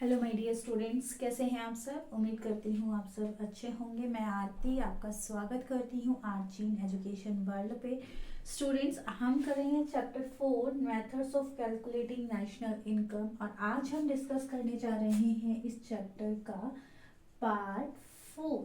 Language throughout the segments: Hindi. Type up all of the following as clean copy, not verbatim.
हेलो माय डियर स्टूडेंट्स, कैसे हैं आप सब। उम्मीद करती हूँ आप सब अच्छे होंगे। मैं आरती आपका स्वागत करती हूँ आर्जीन एजुकेशन वर्ल्ड पे। स्टूडेंट्स, हम कर रहे हैं chapter 4 methods of calculating national income और आज हम डिस्कस करने जा रहे हैं इस चैप्टर का पार्ट 4।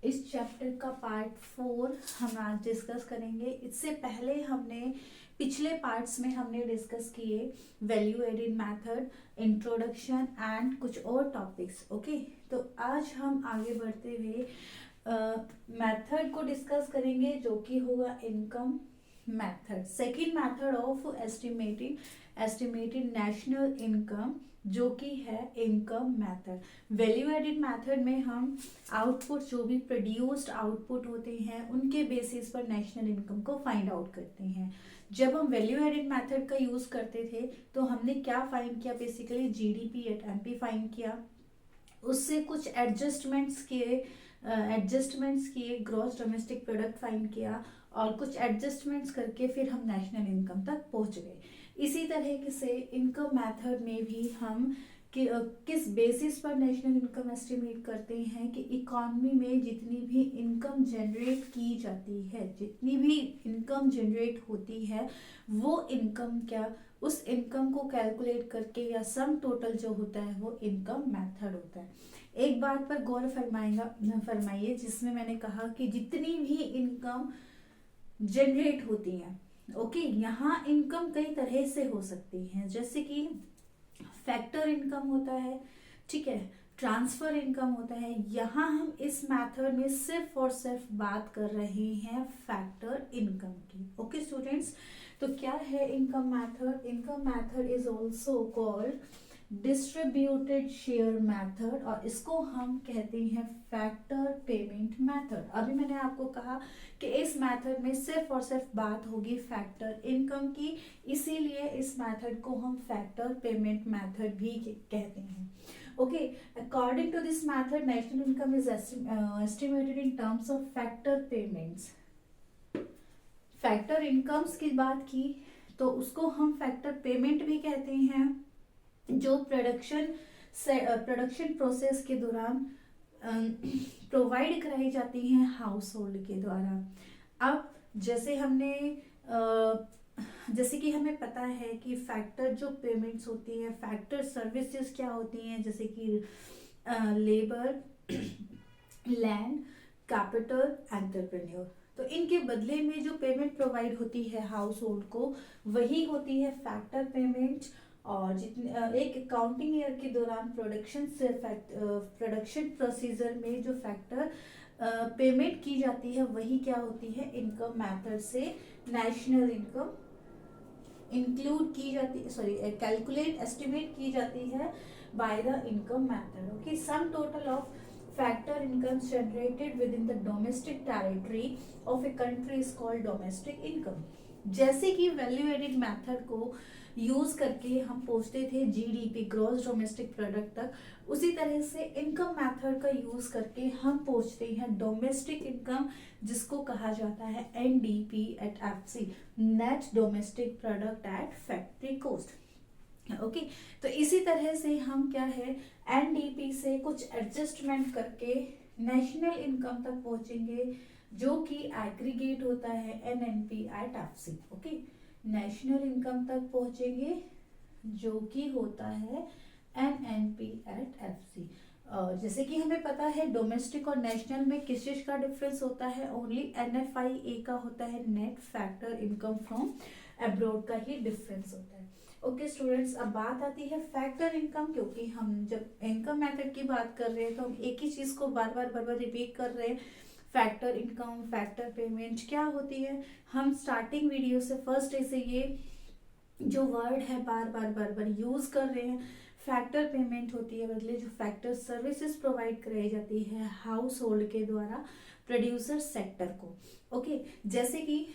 इस चैप्टर का पार्ट 4 हम आज डिस्कस करेंगे। इससे पहले हमने पिछले पार्ट्स में हमने डिस्कस किए value added method, introduction and कुछ और टॉपिक्स। ओके, तो आज हम आगे बढ़ते हुए मेथड को डिस्कस करेंगे जो कि होगा income method. Second method of estimated national income जो कि है income method. Value added method में हम आउटपुट, जो भी प्रोड्यूस्ड आउटपुट होते हैं उनके बेसिस पर नेशनल इनकम को फाइंड आउट करते हैं। जब हम वैल्यू एडेड मेथड का यूज करते थे तो हमने क्या फाइंड किया, basically GDP at MP find किया, उससे कुछ एडजस्टमेंट्स किए, ग्रॉस डोमेस्टिक प्रोडक्ट फाइंड किया और कुछ एडजस्टमेंट्स करके फिर हम नेशनल इनकम तक पहुंच गए। इसी तरह से इनकम मेथड में भी हम किस बेसिस पर नेशनल इनकम एस्टिमेट करते हैं कि इकॉनमी में जितनी भी इनकम जनरेट की जाती है, जितनी भी इनकम जनरेट होती है, वो इनकम उस इनकम को कैलकुलेट करके या सम टोटल जो होता है वो इनकम मेथड होता है। एक बात पर गौर फरमाइए जिसमें मैंने कहा कि जितनी भी इनकम जनरेट होती है, ओके, यहाँ इनकम कई तरह से हो सकती है, जैसे कि फैक्टर इनकम होता है, ठीक है, ट्रांसफर इनकम होता है। यहाँ हम इस मेथड में सिर्फ और सिर्फ बात कर रहे हैं फैक्टर इनकम की। ओके स्टूडेंट्स, तो क्या है income method? Income method is also called distributed share method और इसको हम कहते हैं फैक्टर पेमेंट मेथड। अभी मैंने आपको कहा कि इस मेथड में सिर्फ और सिर्फ बात होगी फैक्टर इनकम की, इसीलिए इस मेथड को हम फैक्टर पेमेंट मेथड भी कहते हैं। Okay, according to this method national income is estimated in terms of factor payments. Factor incomes की बात की तो उसको हम फैक्टर पेमेंट भी कहते हैं, जो प्रोडक्शन प्रोसेस के दौरान प्रोवाइड कराई जाती हैं हाउस होल्ड के द्वारा। अब जैसे कि हमें पता है कि फैक्टर जो पेमेंट्स होती हैं, फैक्टर सर्विसेज क्या होती हैं, जैसे कि लेबर, लैंड, कैपिटल, एंटरप्रेन्योर। तो इनके बदले में जो पेमेंट प्रोवाइड होती है हाउस होल्ड को, वही होती है फैक्टर पेमेंट। और जितने एक अकाउंटिंग ईयर के दौरान प्रोडक्शन प्रोसीजर में जो फैक्टर पेमेंट की जाती है वही क्या होती है, इनकम मेथड से नेशनल इनकम इंक्लूड की जाती है, सॉरी कैलकुलेट एस्टिमेट की जाती है by the income method. Okay, sum total of factor income generated with in the domestic territory of a country is called domestic income. जैसे कि वैल्यू एडेड मेथड को यूज करके हम पहुंचते थे जीडीपी, ग्रॉस डोमेस्टिक प्रोडक्ट तक, उसी तरह से इनकम मेथड का यूज करके हम पहुंचते हैं डोमेस्टिक इनकम, जिसको कहा जाता है NDP at FC, net domestic product at factory cost. Okay, तो इसी तरह से हम क्या है, एनडीपी से कुछ एडजस्टमेंट करके नेशनल इनकम तक पहुंचेंगे जो कि एग्रीगेट होता है NNP at FC. Okay, national income तक पहुंचेंगे जो कि होता है एनएनपी एट एफसी। जैसे कि हमें पता है डोमेस्टिक और नेशनल में किस चीज का डिफरेंस होता है, ओनली एनएफआईए का होता है, net factor income from abroad का ही डिफरेंस होता है। ओके स्टूडेंट्स, अब बात आती है फैक्टर इनकम, क्योंकि हम जब इनकम मेथड की बात कर रहे हैं तो हम एक ही चीज को बार बार रिपीट कर रहे हैं। फैक्टर इनकम, फैक्टर पेमेंट क्या होती है, हम स्टार्टिंग वीडियो से फर्स्ट डे से ये जो वर्ड है बार बार यूज कर रहे हैं। फैक्टर पेमेंट होती है बदले जो फैक्टर सर्विसेज प्रोवाइड कराई जाती है हाउस होल्ड के द्वारा प्रोड्यूसर सेक्टर को। ओके, जैसे कि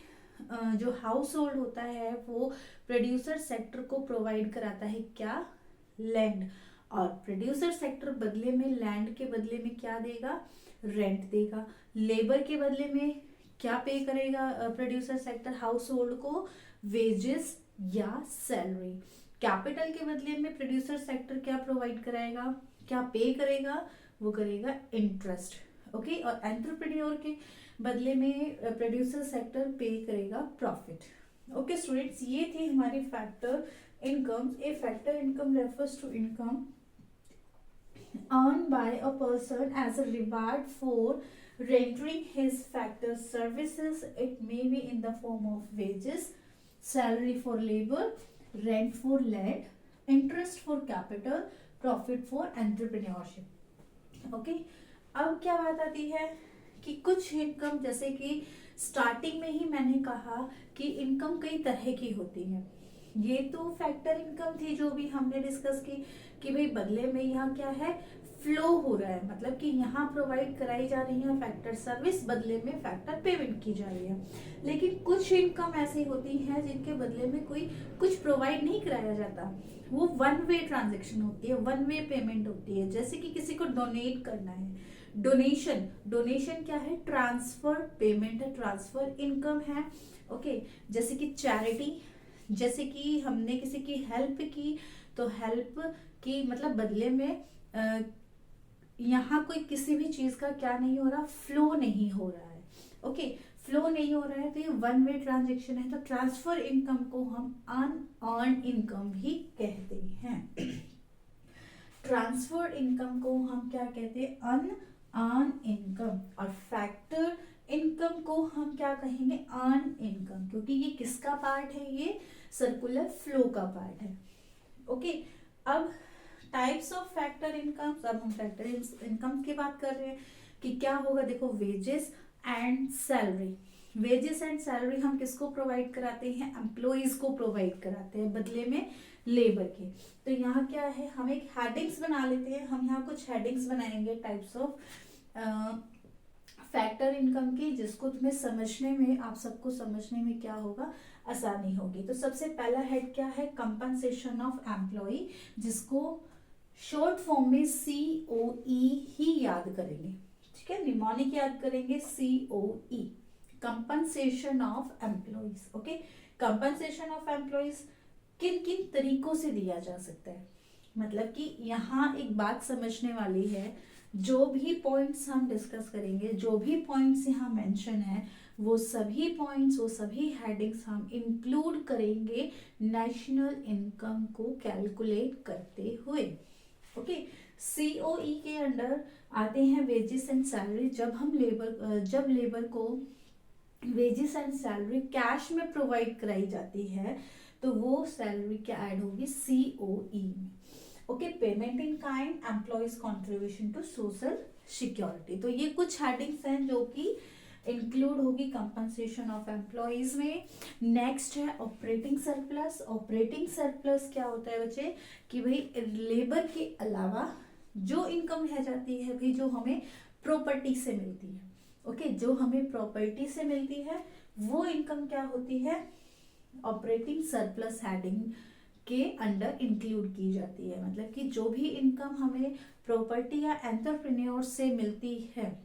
जो हाउस होल्ड होता है वो प्रोड्यूसर सेक्टर को प्रोवाइड कराता है क्या, लैंड, और प्रोड्यूसर सेक्टर बदले में लैंड के बदले में क्या देगा, रेंट देगा। लेबर के बदले में क्या पे करेगा प्रोड्यूसर सेक्टर हाउस होल्ड को, वेजेस या सैलरी। कैपिटल के बदले में प्रोड्यूसर सेक्टर क्या प्रोवाइड कराएगा, क्या पे करेगा, वो करेगा इंटरेस्ट, ओके। और एंटरप्रेन्योर के बदले में प्रोड्यूसर सेक्टर पे करेगा प्रॉफिट। ओके स्टूडेंट्स, ये थे हमारे factor income. A factor income refers to income earned by a person as a reward for rendering his factor services. It may be in the form of wages, salary for labor, rent for land, interest for capital, profit for entrepreneurship। Okay अब क्या बात आती है कि कुछ इनकम, जैसे कि स्टार्टिंग में ही मैंने कहा कि इनकम कई तरह की होती है। ये तो फैक्टर इनकम थी जो भी हमने डिस्कस की कि भाई बदले में यहाँ क्या है, फ्लो हो रहा है, मतलब कि यहाँ प्रोवाइड कराई जा रही है फैक्टर सर्विस, बदले में फैक्टर पेमेंट की जा रही है। लेकिन कुछ इनकम ऐसी होती है जिनके बदले में कोई कुछ प्रोवाइड नहीं कराया जाता, वो वन वे ट्रांजेक्शन होती है, वन वे पेमेंट होती है। जैसे कि किसी को डोनेट करना है, डोनेशन, डोनेशन क्या है, ट्रांसफर पेमेंट है, ट्रांसफर इनकम है, ओके। जैसे कि चैरिटी, जैसे कि हमने किसी की हेल्प की, तो हेल्प की मतलब बदले में यहाँ कोई किसी भी चीज का क्या नहीं हो रहा, फ्लो नहीं हो रहा है, ओके। फ्लो नहीं हो रहा है तो ये वन वे ट्रांजेक्शन है, तो ट्रांसफर इनकम को हम अनअर्न्ड इनकम भी कहते हैं। ट्रांसफर इनकम को हम क्या कहते हैं, अनअर्न्ड इनकम। और फैक्टर इनकम को हम क्या कहेंगे, अर्न इनकम, क्योंकि ये किसका पार्ट है, ये सर्कुलर फ्लो का पार्ट है, ओके। अब टाइप्स ऑफ फैक्टर इनकम, अब हम फैक्टर इनकम की बात कर रहे हैं कि क्या होगा। देखो wages and salary, wages and salary हम किसको प्रोवाइड कराते हैं, एम्प्लॉइज को प्रोवाइड कराते हैं बदले में लेबर के। तो यहाँ क्या है, हम एक हेडिंग्स बना लेते हैं, हम यहाँ कुछ हेडिंग्स बनाएंगे टाइप्स ऑफ फैक्टर इनकम की, जिसको तुम्हें समझने में, आप सबको समझने में क्या होगा, आसानी होगी। तो सबसे पहला हेड क्या है, कंपनसेशन ऑफ एम्प्लॉय, जिसको शॉर्ट फॉर्म में COE ही याद करेंगे, ठीक है, निमोनिक याद करेंगे, COE, compensation of employees, okay. Compensation of employees किन किन तरीकों से दिया जा सकता है, मतलब कि यहाँ एक बात समझने वाली है, जो भी पॉइंट्स हम डिस्कस करेंगे, जो भी पॉइंट्स यहाँ मेंशन है, वो सभी पॉइंट्स, वो सभी हेडिंग्स हम इंक्लूड करेंगे नेशनल इनकम को कैलकुलेट करते हुए, ओके। COE के अंडर आते हैं वेजेस एंड सैलरी। जब लेबर को वेजेस एंड सैलरी कैश में प्रोवाइड कराई जाती है, तो वो सैलरी क्या ऐड होगी, COE में, okay. Payment in kind, employees contribution to social security. तो ये कुछ हेडिंग्स हैं जो कि इंक्लूड होगी कंपनसेशन ऑफ एम्प्लॉइज में। नेक्स्ट है ऑपरेटिंग सरप्लस। ऑपरेटिंग सरप्लस क्या होता है बच्चे, कि भाई लेबर के अलावा जो इनकम रह जाती है भाई, जो हमें प्रॉपर्टी से मिलती है, ओके, जो हमें प्रॉपर्टी से मिलती है, वो इनकम क्या होती है, ऑपरेटिंग सरप्लस हेडिंग के अंडर इंक्लूड की जाती है। मतलब कि जो भी इनकम हमें प्रॉपर्टी या एंटरप्रेन्योर से मिलती है,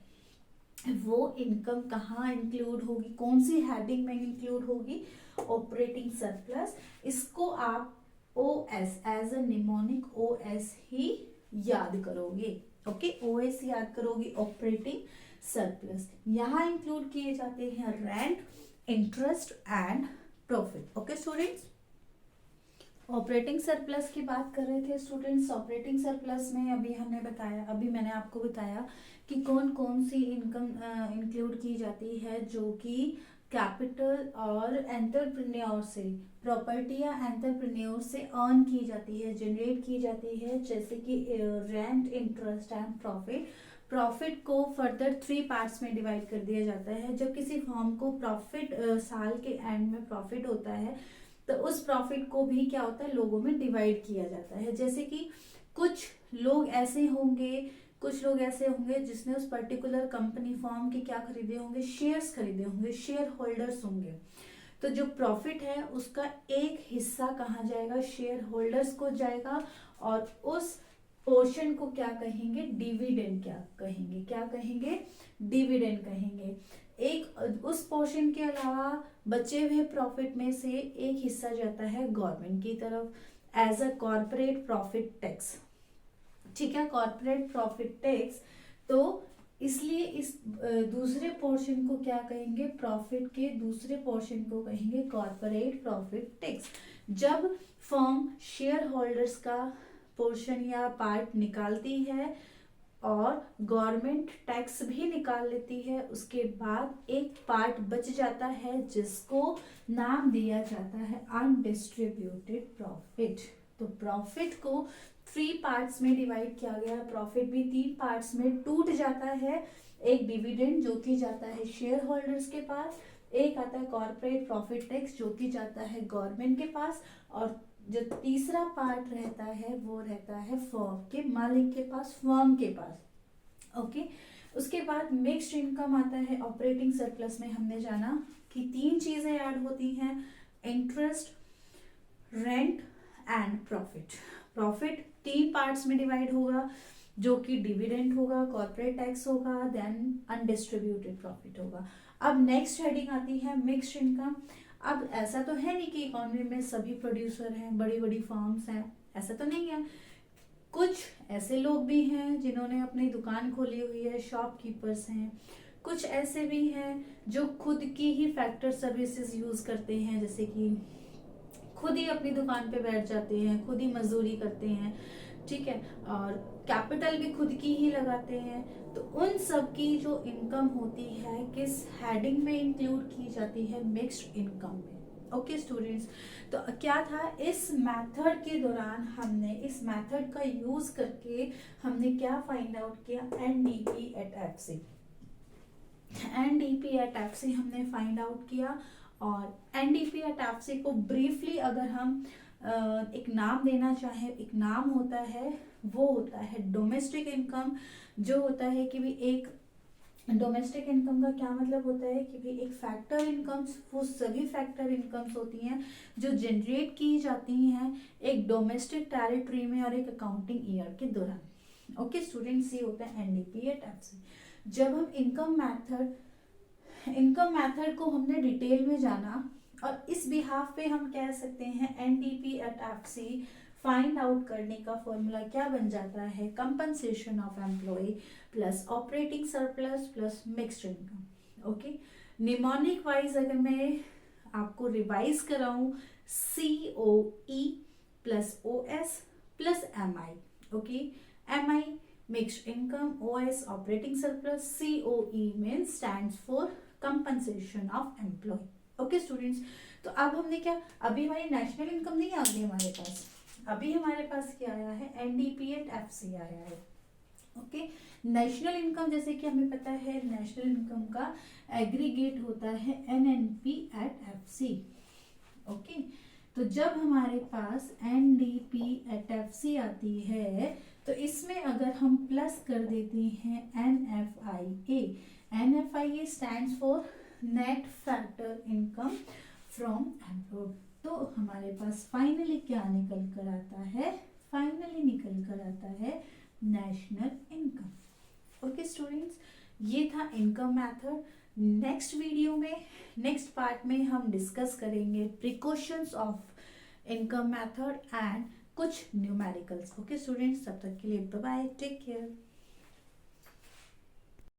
वो इनकम कहाँ इंक्लूड होगी, कौन सी हेडिंग में इंक्लूड होगी, ऑपरेटिंग सरप्लस। इसको आप OS as a mnemonic OS ही याद करोगे, ओके, OS याद करोगे, ऑपरेटिंग सरप्लस। यहाँ इंक्लूड किए जाते हैं rent, interest and profit, okay students. Operating surplus की बात कर रहे थे स्टूडेंट्स। ऑपरेटिंग सरप्लस में अभी मैंने आपको बताया कि कौन कौन सी इनकम इंक्लूड की जाती है, जो कि कैपिटल और एंटरप्रेन्योर से, प्रॉपर्टी या एंटरप्रेन्योर से अर्न की जाती है, जनरेट की जाती है, जैसे कि rent, interest and profit. Profit को फर्दर 3 पार्ट्स में डिवाइड कर दिया जाता है। जब किसी फर्म को प्रॉफिट साल के एंड में प्रॉफिट होता है, तो उस प्रॉफिट को भी क्या होता है, लोगों में डिवाइड किया जाता है। जैसे कि कुछ लोग ऐसे होंगे जिसने उस पर्टिकुलर कंपनी फर्म के क्या खरीदे होंगे, शेयर्स खरीदे होंगे, शेयर होल्डर्स होंगे। तो जो प्रॉफिट है उसका एक हिस्सा कहाँ जाएगा, शेयर होल्डर्स को जाएगा, और उस पोर्शन को क्या कहेंगे, डिविडेंड क्या कहेंगे, डिविडेंड कहेंगे। एक उस पोर्शन के अलावा बचे हुए प्रॉफिट में से एक हिस्सा जाता है गवर्नमेंट की तरफ, as a corporate profit tax. ठीक है, कॉर्पोरेट प्रॉफिट टैक्स, तो इसलिए इस दूसरे पोर्शन को क्या कहेंगे, प्रॉफिट के दूसरे पोर्शन को कहेंगे कॉर्पोरेट प्रॉफिट टैक्स। जब फर्म शेयर होल्डर्स का पोर्शन या पार्ट निकालती है और गवर्नमेंट टैक्स भी निकाल लेती है, उसके बाद एक पार्ट बच जाता है जिसको नाम दिया जाता है अनडिस्ट्रीब्यूटेड प्रॉफिट। तो प्रॉफिट को 3 पार्ट्स में डिवाइड किया गया है, प्रॉफिट भी 3 पार्ट्स में टूट जाता है। एक डिविडेंड जो कि जाता है शेयर होल्डर्स के पास, एक आता है कॉर्पोरेट प्रॉफिट टैक्स जो कि जाता है गवर्नमेंट के पास, और जो तीसरा पार्ट रहता है वो रहता है फर्म के मालिक के पास, फर्म के पास। ओके, उसके बाद मिक्स्ड इनकम आता है। ऑपरेटिंग सरप्लस में हमने जाना कि 3 चीजें ऐड होती हैं, interest, rent and profit. Profit 3 parts में डिवाइड होगा जो कि डिविडेंड होगा, कॉर्पोरेट टैक्स होगा, देन अनडिस्ट्रीब्यूटेड प्रॉफिट होगा। अब नेक्स्ट हेडिंग आती है मिक्स्ड इनकम। अब ऐसा तो है नहीं कि इकोनॉमी में सभी प्रोड्यूसर हैं, बड़ी बड़ी फर्म्स हैं, ऐसा तो नहीं है। कुछ ऐसे लोग भी हैं जिन्होंने अपनी दुकान खोली हुई है, शॉपकीपर्स हैं। कुछ ऐसे भी हैं जो खुद की ही फैक्टर सर्विसेज यूज करते हैं, जैसे कि खुद ही अपनी दुकान पे बैठ जाते हैं, खुद ही मजदूरी करते हैं, ठीक है, और कैपिटल भी खुद की ही लगाते हैं। तो उन सब की जो इनकम होती है किस हेडिंग में इंक्लूड की जाती है, मिक्स्ड इनकम में। ओके स्टूडेंट्स, तो क्या था इस मेथड के दौरान, हमने इस मेथड का यूज करके हमने क्या फाइंड आउट किया, NDP at FC. NDP at FC हमने फाइंड आउट किया। और एनडीपी एट एफसी को ब्रीफली अगर हम एक नाम देना चाहे, एक नाम होता है, वो होता है डोमेस्टिक इनकम। जो होता है कि भी एक डोमेस्टिक इनकम का क्या मतलब होता है कि भी एक फैक्टर इनकम्स, वो सभी फैक्टर इनकम्स होती हैं जो जनरेट की जाती हैं एक डोमेस्टिक टेरिटरी में और एक अकाउंटिंग ईयर के दौरान। ओके स्टूडेंट्स, ये होता है एनडीपी एट एफसी। जब हम इनकम मेथड को हमने डिटेल में जाना, और इस बिहाफ पे हम कह सकते हैं NDP at FC find out करने का फॉर्मूला क्या बन जाता है, compensation of employ plus operating surplus plus mixed income. Okay, mnemonic wise अगर मैं आपको रिवाइज कराऊं, COE plus OS plus MI। Okay, MI mixed income, OS operating surplus, COE means stands for compensation of employ. Okay students, तो अब हमने क्या, अभी हमारी नेशनल इनकम नहीं आ गई हमारे पास, अभी हमारे पास क्या आया है, एनडीपी एट एफसी आया है। ओके, नेशनल इनकम जैसे कि हमें पता है नेशनल इनकम का एग्रीगेट होता है एनएनपी एट एफसी। ओके, तो जब हमारे पास एनडीपी एट एफसी आती है तो इसमें अगर हम प्लस कर देते हैं NFIA, NFIA stands for net factor income from employed, तो हमारे पास फाइनली क्या निकल कर आता है, फाइनली निकल कर आता है नेशनल इनकम। ओके स्टूडेंट्स, ये था इनकम मेथड। नेक्स्ट वीडियो में, नेक्स्ट पार्ट में हम डिस्कस करेंगे precautions of income method and कुछ न्यूमेरिकल्स। ओके स्टूडेंट्स, तब तक के लिए बाय बाय, टेक केयर।